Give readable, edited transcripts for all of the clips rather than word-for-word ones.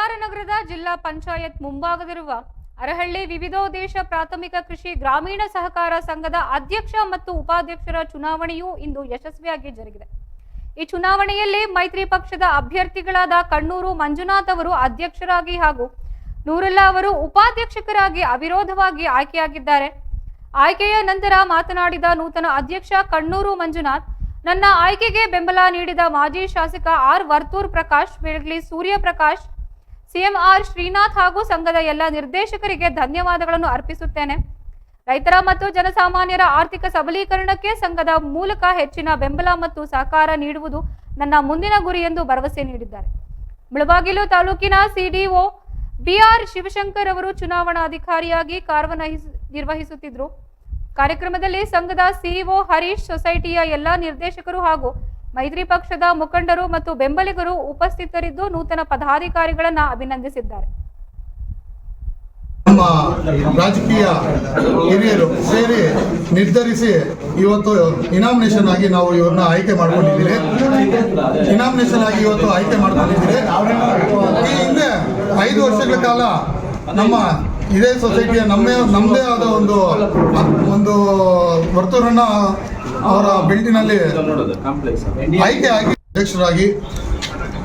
ಕೋಲಾರ ನಗರದ ಜಿಲ್ಲಾ ಪಂಚಾಯತ್ ಮುಂಭಾಗದಲ್ಲಿರುವ ಅರಹಳ್ಳಿ ವಿವಿಧೋದ್ದೇಶ ಪ್ರಾಥಮಿಕ ಕೃಷಿ ಗ್ರಾಮೀಣ ಸಹಕಾರ ಸಂಘದ ಅಧ್ಯಕ್ಷ ಮತ್ತು ಉಪಾಧ್ಯಕ್ಷರ ಚುನಾವಣೆಯು ಇಂದು ಯಶಸ್ವಿಯಾಗಿ ಜರುಗಿದೆ. ಈ ಚುನಾವಣೆಯಲ್ಲಿ ಮೈತ್ರಿ ಪಕ್ಷದ ಅಭ್ಯರ್ಥಿಗಳಾದ ಕಣ್ಣೂರು ಮಂಜುನಾಥ್ ಅವರು ಅಧ್ಯಕ್ಷರಾಗಿ ಹಾಗೂ ನೂರುಲ್ಲಾ ಅವರು ಉಪಾಧ್ಯಕ್ಷರಾಗಿ ಅವಿರೋಧವಾಗಿ ಆಯ್ಕೆಯಾಗಿದ್ದಾರೆ. ಆಯ್ಕೆಯ ನಂತರ ಮಾತನಾಡಿದ ನೂತನ ಅಧ್ಯಕ್ಷ ಕಣ್ಣೂರು ಮಂಜುನಾಥ್, ನನ್ನ ಆಯ್ಕೆಗೆ ಬೆಂಬಲ ನೀಡಿದ ಮಾಜಿ ಶಾಸಕ R Varthur Prakash, ಬೆಳಗ್ಲಿ Suryaprakash, CM R Srinath ಹಾಗೂ ಸಂಘದ ಎಲ್ಲ ನಿರ್ದೇಶಕರಿಗೆ ಧನ್ಯವಾದಗಳನ್ನು ಅರ್ಪಿಸುತ್ತೇನೆ. ರೈತರ ಮತ್ತು ಜನಸಾಮಾನ್ಯರ ಆರ್ಥಿಕ ಸಬಲೀಕರಣಕ್ಕೆ ಸಂಘದ ಮೂಲಕ ಹೆಚ್ಚಿನ ಬೆಂಬಲ ಮತ್ತು ಸಹಕಾರ ನೀಡುವುದು ನನ್ನ ಮುಂದಿನ ಗುರಿ ಎಂದು ಭರವಸೆ ನೀಡಿದ್ದಾರೆ. ಮುಳಬಾಗಿಲು ತಾಲೂಕಿನ ಸಿಡಿಒ ಬಿಆರ್ ಶಿವಶಂಕರ್ ಅವರು ಚುನಾವಣಾಧಿಕಾರಿಯಾಗಿ ಕಾರ್ಯನಿರ್ವಹಿಸುತ್ತಿದ್ದರು. ಕಾರ್ಯಕ್ರಮದಲ್ಲಿ ಸಂಘದ ಸಿಇಒ ಹರೀಶ್, ಸೊಸೈಟಿಯ ಎಲ್ಲ ನಿರ್ದೇಶಕರು ಹಾಗೂ ಮೈತ್ರಿ ಪಕ್ಷದ ಮುಖಂಡರು ಮತ್ತು ಬೆಂಬಲಿಗರು ಉಪಸ್ಥಿತರಿದ್ದು ನೂತನ ಪದಾಧಿಕಾರಿಗಳನ್ನು ಅಭಿನಂದಿಸಿದ್ದಾರೆ. ನಮ್ಮ ರಾಜಕೀಯ ಹಿರಿಯರು ಸೇರಿ ನಿರ್ಧರಿಸಿ ಇವತ್ತು ಇನಾಮಿನೇಷನ್ ಆಗಿ ನಾವು ಇವ್ರನ್ನ ಆಯ್ಕೆ ಮಾಡ್ಕೊಂಡಿದ್ದೀರಿ. ಇನಾಮಿನೇಷನ್ ಆಗಿ ಇವತ್ತು ಆಯ್ಕೆ ಮಾಡ್ಕೊಂಡಿದ್ದೀರಿ. ಈ ಹಿಂದೆ 5 ವರ್ಷಗಳ ಕಾಲ ನಮ್ಮ ಇದೇ ಸೊಸೈಟಿಯ ನಮ್ಮದೇ ಆದ ಒಂದು ವರ್ತೂರನ್ನ ಅವರ ಬೆಲ್ಟಿನಲ್ಲಿ ಆಯ್ಕೆ ಆಗಿ ಅಧ್ಯಕ್ಷರಾಗಿ,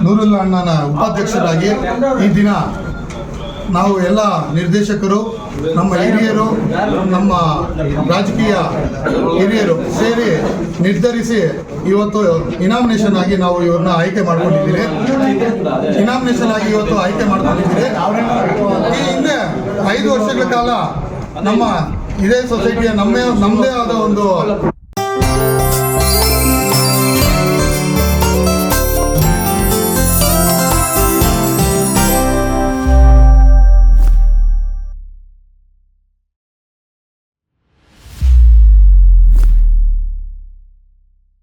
ನೂರುಲ್ಲಾ ಅಣ್ಣನ ಉಪಾಧ್ಯಕ್ಷರಾಗಿ ಈ ದಿನ ನಾವು ಎಲ್ಲ ನಿರ್ದೇಶಕರು, ನಮ್ಮ ಹಿರಿಯರು, ನಮ್ಮ ರಾಜಕೀಯ ಹಿರಿಯರು ಸೇರಿ ನಿರ್ಧರಿಸಿ ಇವತ್ತು ಇನಾಮಿನೇಷನ್ ಆಗಿ ನಾವು ಇವ್ರನ್ನ ಆಯ್ಕೆ ಮಾಡ್ಕೊಂಡಿದ್ದೀರಿ. ಇನಾಮಿನೇಷನ್ ಆಗಿ ಇವತ್ತು ಆಯ್ಕೆ ಮಾಡ್ಕೊಂಡಿದ್ದೀರಿ. ಈ ಹಿಂದೆ 5 ವರ್ಷಗಳ ಕಾಲ ನಮ್ಮ ಇದೇ ಸೊಸೈಟಿಯ ನಮ್ಮದೇ ಆದ ಒಂದು